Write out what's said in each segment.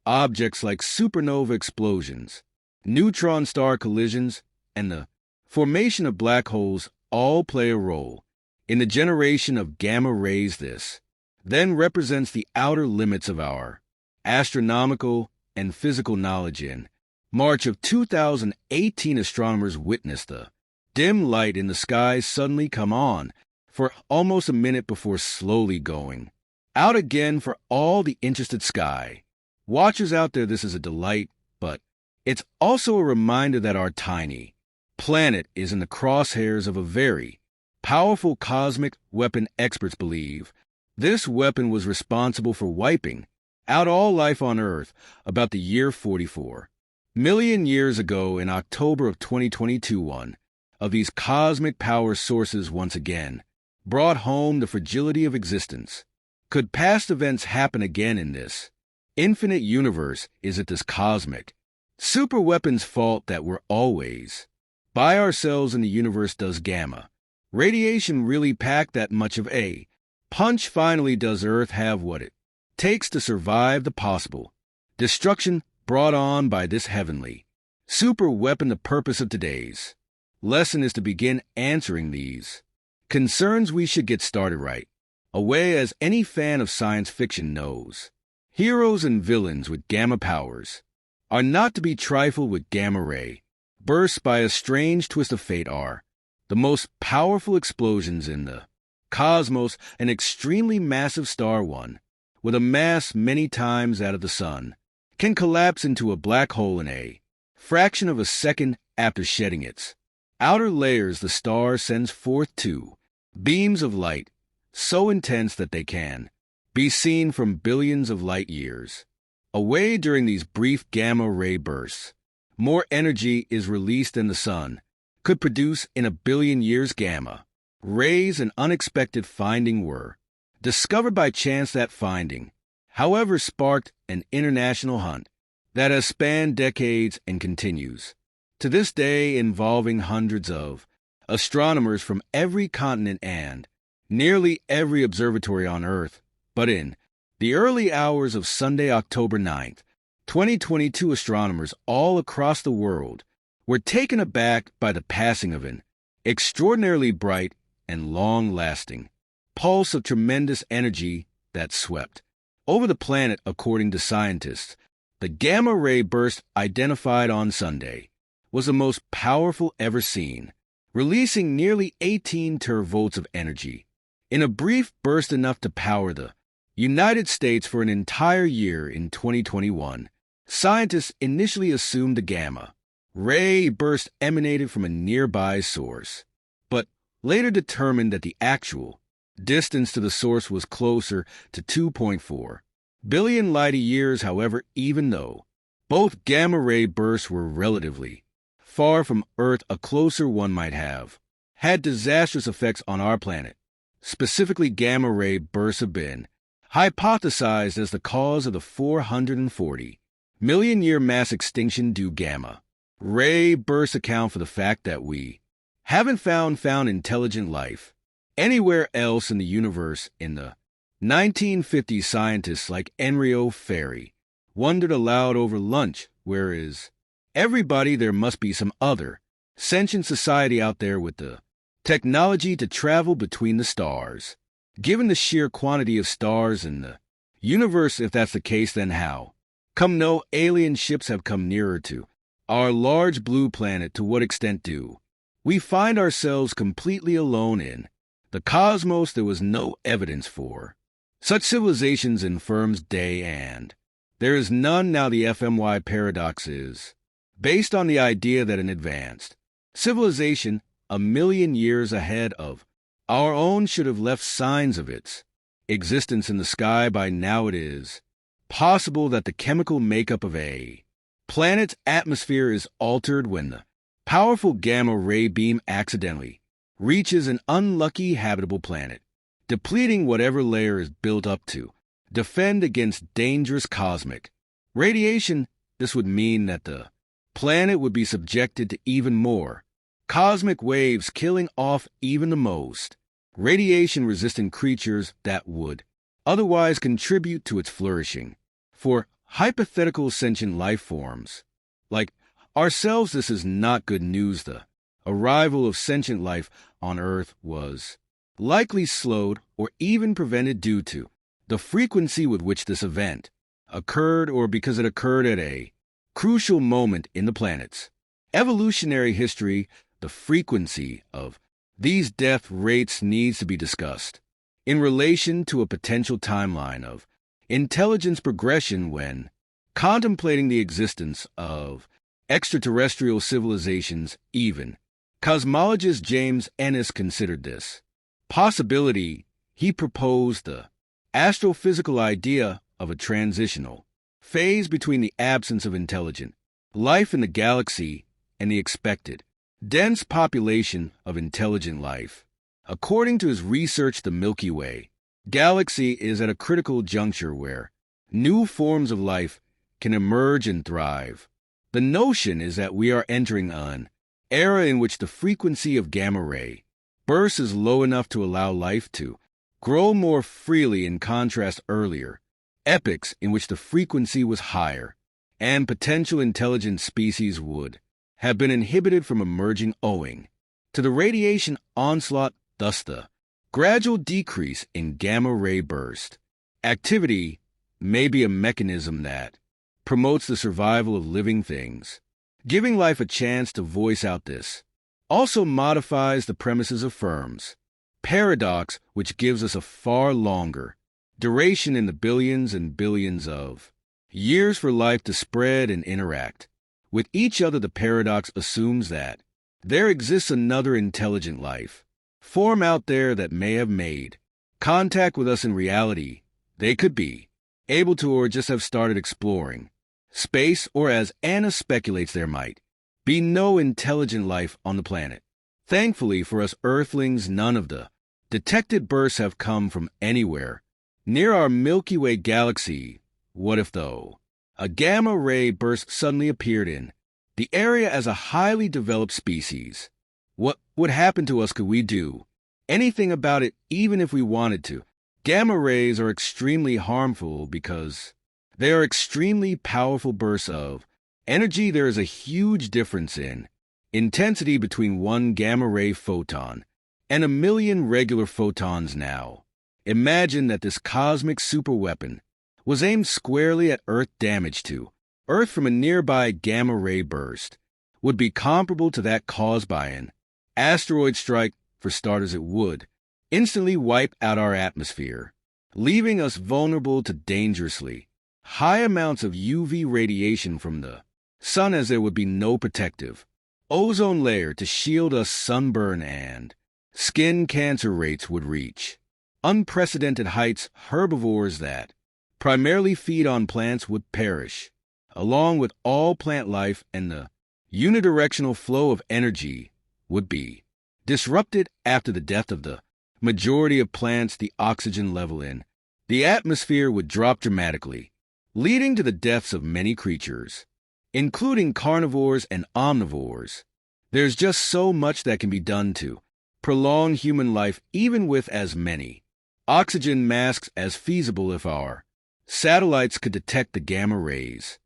objects like supernova explosions, neutron star collisions, and the formation of black holes all play a role in the generation of gamma rays. This then represents the outer limits of our astronomical and physical knowledge. In March of 2018, astronomers witnessed the dim light in the sky suddenly come on for almost a minute before slowly going out again for all the interested sky watchers out there. This is a delight, but it's also a reminder that our tiny planet is in the crosshairs of a very powerful cosmic weapon. Experts believe this weapon was responsible for wiping out all life on Earth about the year 44 million years ago. In October of 2022, one of these cosmic power sources once again brought home the fragility of existence. Could past events happen again in this infinite universe? Is it this cosmic superweapon's fault that we're always by ourselves in the universe? Does gamma radiation really pack that much of a punch? Finally, does Earth have what it takes to survive the possible destruction brought on by this heavenly super weapon? The purpose of today's lesson is to begin answering these concerns. We should get started right away. As any fan of science fiction knows, heroes and villains with gamma powers are not to be trifled with. Gamma ray bursts, by a strange twist of fate, are the most powerful explosions in the cosmos. An extremely massive star, one with a mass many times that of the sun, can collapse into a black hole in a fraction of a second. After shedding its outer layers, the star sends forth two beams of light so intense that they can be seen from billions of light years away. During these brief gamma ray bursts, more energy is released than the sun could produce in a billion years. Gamma rays, an unexpected finding, were discovered by chance. That finding, however, sparked an international hunt that has spanned decades and continues to this day, involving hundreds of astronomers from every continent and nearly every observatory on Earth. But in the early hours of Sunday, October 9th, 2022, astronomers all across the world were taken aback by the passing of an extraordinarily bright and long-lasting pulse of tremendous energy that swept over the planet. According to scientists, the gamma ray burst identified on Sunday was the most powerful ever seen, releasing nearly 18 teravolts of energy in a brief burst, enough to power the United States for an entire year. In 2021, scientists initially assumed the gamma ray burst emanated from a nearby source, but later determined that the actual distance to the source was closer to 2.4 billion light-years. However, even though both gamma ray bursts were relatively far from Earth, a closer one might have had disastrous effects on our planet. Specifically, gamma ray bursts have been hypothesized as the cause of the 440 million year mass extinction. Do gamma ray bursts account for the fact that we haven't found intelligent life anywhere else in the universe? In the 1950s, scientists like Enrio Ferri wondered aloud over lunch, where is everybody? There must be some other sentient society out there with the technology to travel between the stars. Given the sheer quantity of stars in the universe, if that's the case, then how come no alien ships have come nearer to our large blue planet? To what extent do we find ourselves completely alone in the cosmos? There was no evidence for such civilizations in Fermi's day, and there is none now. The Fermi Paradox is based on the idea that an advanced civilization a million years ahead of our own should have left signs of its existence in the sky by now. It is possible that the chemical makeup of a planet's atmosphere is altered when the powerful gamma ray beam accidentally reaches an unlucky habitable planet, depleting whatever layer is built up to defend against dangerous cosmic radiation. This would mean that the planet would be subjected to even more cosmic waves, killing off even the most radiation-resistant creatures that would otherwise contribute to its flourishing. For hypothetical sentient life forms. Like ourselves, this is not good news. The arrival of sentient life on Earth was likely slowed or even prevented due to the frequency with which this event occurred or because it occurred at a crucial moment in the planet's evolutionary history. The frequency of these death rates needs to be discussed in relation to a potential timeline of intelligence progression when contemplating the existence of extraterrestrial civilizations. Even cosmologist James Ennis considered this possibility. He proposed the astrophysical idea of a transitional phase between the absence of intelligent life in the galaxy and the expected dense population of intelligent life. According to his research, the Milky Way galaxy is at a critical juncture where new forms of life can emerge and thrive. The notion is that we are entering an era in which the frequency of gamma-ray bursts is low enough to allow life to grow more freely, in contrast earlier epochs in which the frequency was higher and potential intelligent species would have been inhibited from emerging owing to the radiation onslaught. Thus, the gradual decrease in gamma-ray burst activity may be a mechanism that promotes the survival of living things, giving life a chance to voice out. This also modifies the premises of Fermi's paradox, which gives us a far longer duration in the billions and billions of years for life to spread and interact with each other. The paradox assumes that there exists another intelligent life form out there that may have made contact with us in reality. They could be able to or just have started exploring space, or as Anna speculates, there might be no intelligent life on the planet. Thankfully for us Earthlings, none of the detected bursts have come from anywhere near our Milky Way galaxy. What if, though, a gamma-ray burst suddenly appeared in the area as a highly developed species? What would happen to us? Could we do anything about it even if we wanted to? Gamma rays are extremely harmful because they are extremely powerful bursts of energy. There is a huge difference in intensity between one gamma-ray photon and a million regular photons. Now, imagine that this cosmic superweapon was aimed squarely at Earth. Damage to Earth from a nearby gamma-ray burst would be comparable to that caused by an asteroid strike. For starters, it would instantly wipe out our atmosphere, leaving us vulnerable to dangerously high amounts of UV radiation from the sun, as there would be no protective ozone layer to shield us. Sunburn and skin cancer rates would reach unprecedented heights. Herbivores that primarily feed on plants would perish, along with all plant life, and the unidirectional flow of energy would be disrupted. After the death of the majority of plants, the oxygen level in the atmosphere would drop dramatically, leading to the deaths of many creatures, including carnivores and omnivores. There's just so much that can be done to prolong human life, even with as many oxygen masks as feasible. If our satellites could detect the gamma rays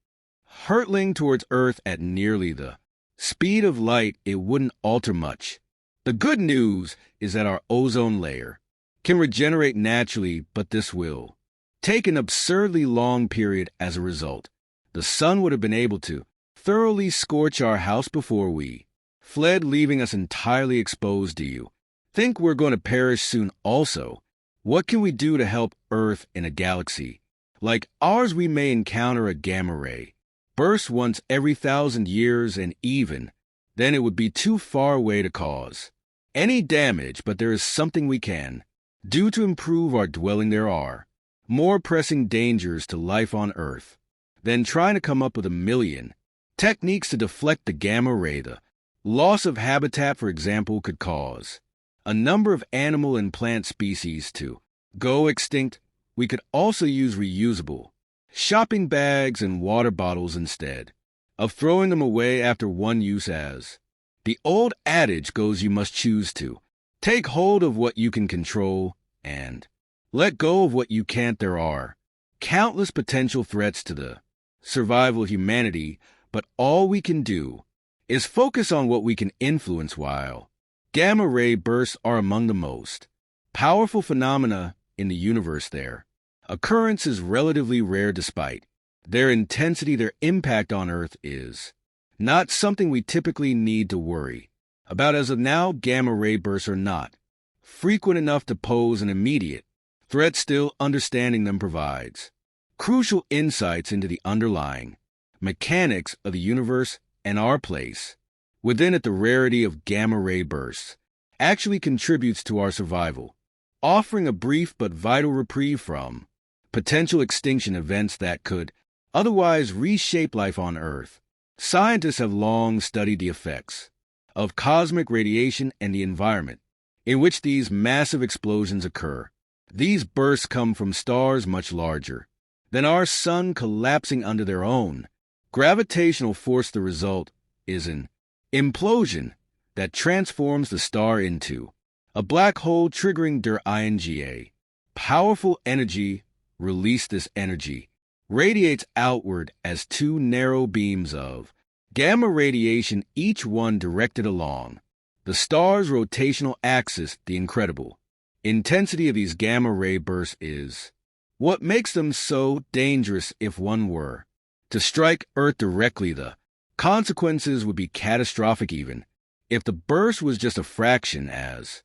hurtling towards Earth at nearly the speed of light, it wouldn't alter much. The good news is that our ozone layer can regenerate naturally, but this will take an absurdly long period. As a result, the sun would have been able to thoroughly scorch our house before we fled, leaving us entirely exposed. Do you think we're going to perish soon? Also, what can we do to help Earth in a galaxy like ours? We may encounter a gamma-ray burst once every 1,000 years, and even then it would be too far away to cause any damage, but there is something we can do to improve our dwelling. There are more pressing dangers to life on Earth than trying to come up with a million techniques to deflect the gamma ray. The loss of habitat, for example, could cause a number of animal and plant species to go extinct. We could also use reusable shopping bags and water bottles instead of throwing them away after one use. As the old adage goes, you must choose to take hold of what you can control and let go of what you can't. There are countless potential threats to the survival of humanity, but all we can do is focus on what we can influence. While gamma-ray bursts are among the most powerful phenomena in the universe, their occurrence is relatively rare. Despite their intensity, their impact on Earth is not something we typically need to worry about. As of now, gamma-ray bursts are not frequent enough to pose an immediate threat. Still, understanding them provides crucial insights into the underlying mechanics of the universe and our place within it. The rarity of gamma-ray bursts actually contributes to our survival, offering a brief but vital reprieve from potential extinction events that could otherwise reshape life on Earth. Scientists have long studied the effects of cosmic radiation and the environment in which these massive explosions occur. These bursts come from stars much larger than our Sun collapsing under their own gravitational force. The result is an implosion that transforms the star into a black hole, triggering their INGA. Powerful energy release. This energy radiates outward as two narrow beams of gamma radiation, each one directed along the star's rotational axis. The incredible intensity of these gamma-ray bursts is what makes them so dangerous. If one were to strike Earth directly, the consequences would be catastrophic. Even if the burst was just a fraction as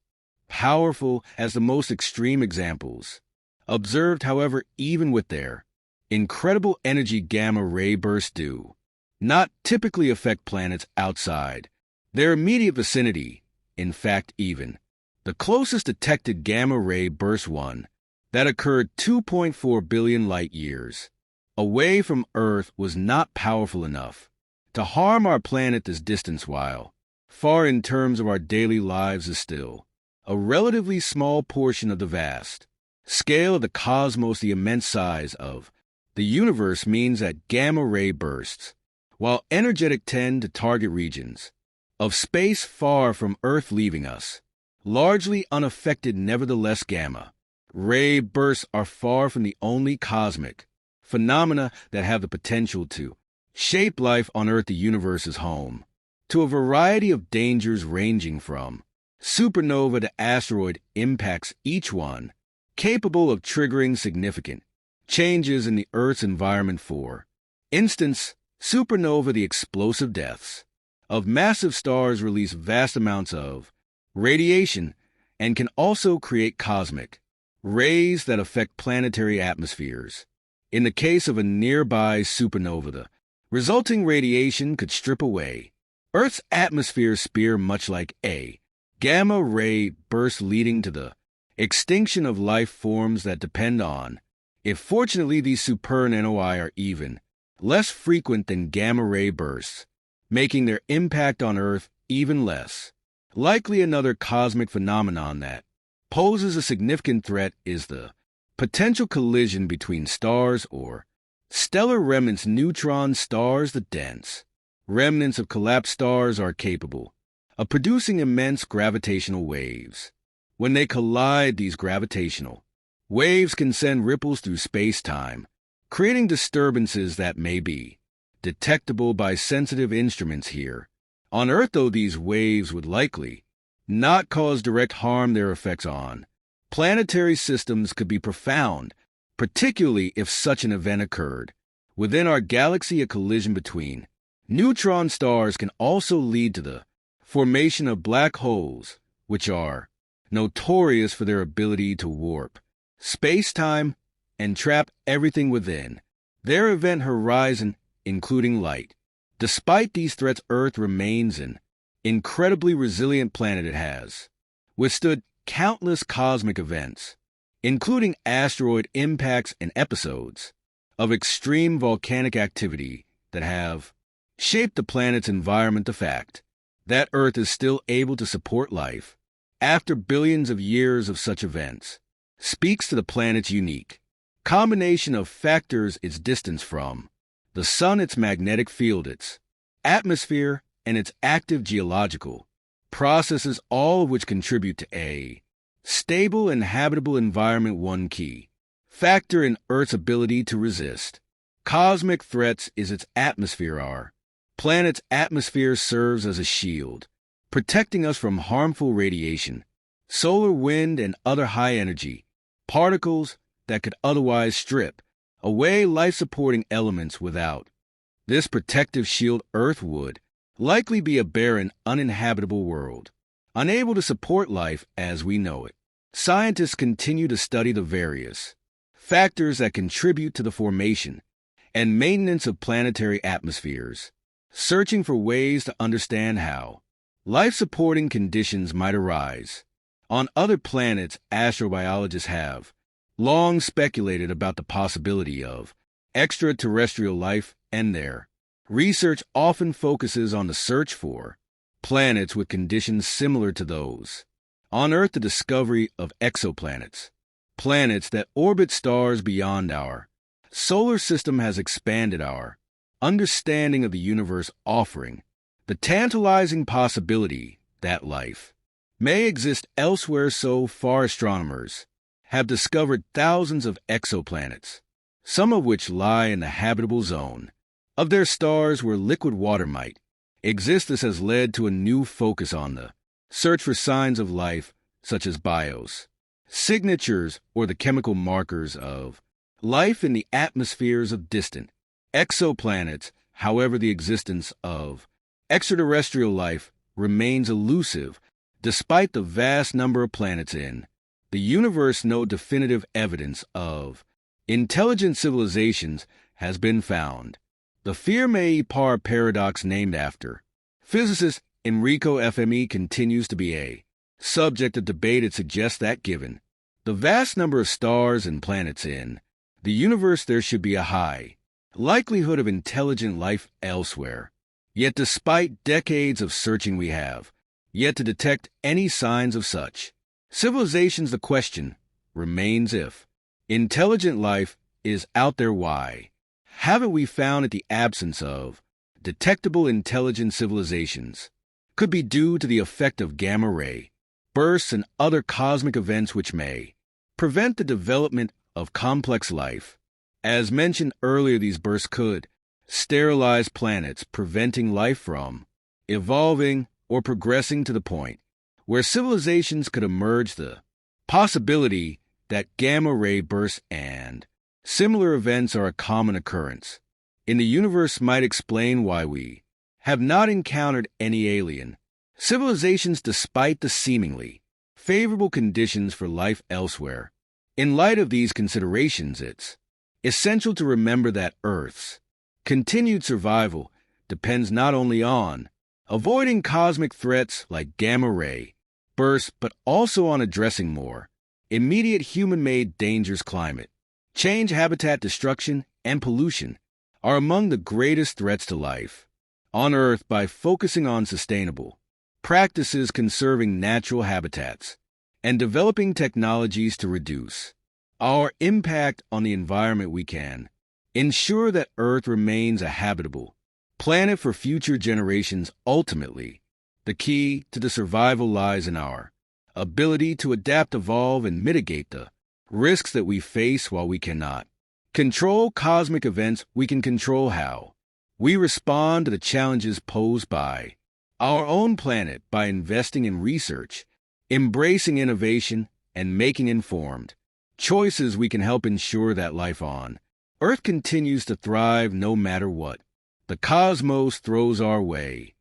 powerful as the most extreme examples observed. However, even with their incredible energy, gamma-ray bursts do not typically affect planets outside their immediate vicinity. In fact, even the closest detected gamma-ray burst, one that occurred 2.4 billion light-years away from Earth, was not powerful enough to harm our planet. This distance, while far in terms of our daily lives, is still a relatively small portion of the vast scale of the cosmos. The immense size of the universe means that gamma-ray bursts, while energetic, tend to target regions of space far from Earth, leaving us largely unaffected. Nevertheless, gamma-ray bursts are far from the only cosmic phenomena that have the potential to shape life on Earth. The universe is home to a variety of dangers ranging from supernova to asteroid impacts, each one capable of triggering significant changes in the Earth's environment. For instance, supernova, the explosive deaths of massive stars, release vast amounts of radiation and can also create cosmic rays that affect planetary atmospheres. In the case of a nearby supernova, the resulting radiation could strip away Earth's atmosphere sphere, much like a gamma-ray burst, leading to the extinction of life forms that depend on it. Fortunately, these supernova are even less frequent than gamma-ray bursts, making their impact on Earth even less likely. Another cosmic phenomenon that poses a significant threat is the potential collision between stars or stellar remnants. Neutron stars, the dense remnants of collapsed stars, are capable of producing immense gravitational waves. When they collide, these gravitational waves can send ripples through space-time, creating disturbances that may be detectable by sensitive instruments here on Earth. Though these waves would likely not cause direct harm, their effects on planetary systems could be profound, particularly if such an event occurred within our galaxy. A collision between neutron stars can also lead to the formation of black holes, which are notorious for their ability to warp space-time and trap everything within their event horizon, including light. Despite these threats, Earth remains an incredibly resilient planet. It has withstood countless cosmic events, including asteroid impacts and episodes of extreme volcanic activity that have shaped the planet's environment. The fact that Earth is still able to support life after billions of years of such events speaks to the planet's unique combination of factors: its distance from the Sun, its magnetic field, its atmosphere, and its active geological processes, all of which contribute to a stable and habitable environment. One key factor in Earth's ability to resist cosmic threats is its atmosphere. Our planet's atmosphere serves as a shield, protecting us from harmful radiation, solar wind, and other high-energy particles that could otherwise strip away life-supporting elements without. This protective shield, Earth would likely be a barren, uninhabitable world, unable to support life as we know it. Scientists continue to study the various factors that contribute to the formation and maintenance of planetary atmospheres, searching for ways to understand how life-supporting conditions might arise on other planets. Astrobiologists have long speculated about the possibility of extraterrestrial life, and their research often focuses on the search for planets with conditions similar to those on Earth. The discovery of exoplanets, planets that orbit stars beyond our solar system, has expanded our understanding of the universe, offering the tantalizing possibility that life may exist elsewhere. So far, astronomers have discovered thousands of exoplanets, some of which lie in the habitable zone of their stars where liquid water might exist. This has led to a new focus on the search for signs of life, such as bios signatures or the chemical markers of life in the atmospheres of distant exoplanets. However, the existence of extraterrestrial life remains elusive. Despite the vast number of planets in the universe, no definitive evidence of intelligent civilizations has been found. The Fermi Paradox, named after physicist Enrico Fermi, continues to be a subject of debate. It suggests that given the vast number of stars and planets in the universe, there should be a high likelihood of intelligent life elsewhere. Yet despite decades of searching, we have yet to detect any signs of such civilizations. The question remains, if intelligent life is out there, why haven't we found it? The absence of detectable intelligent civilizations could be due to the effect of gamma-ray bursts and other cosmic events which may prevent the development of complex life. As mentioned earlier, these bursts could sterilize planets, preventing life from evolving or progressing to the point where civilizations could emerge. The possibility that gamma-ray bursts and similar events are a common occurrence in the universe might explain why we have not encountered any alien civilizations despite the seemingly favorable conditions for life elsewhere. In light of these considerations, it's essential to remember that Earth's continued survival depends not only on avoiding cosmic threats like gamma-ray bursts, but also on addressing more immediate human-made dangers. Climate change, habitat destruction, and pollution are among the greatest threats to life on Earth. By focusing on sustainable practices, conserving natural habitats, and developing technologies to reduce our impact on the environment, we can ensure that Earth remains a habitable planet for future generations. Ultimately, the key to the survival lies in our ability to adapt, evolve, and mitigate the risks that we face. While we cannot control cosmic events, we can control how we respond to the challenges posed by our own planet. By investing in research, embracing innovation, and making informed choices, we can help ensure that life on Earth continues to thrive no matter what the cosmos throws our way.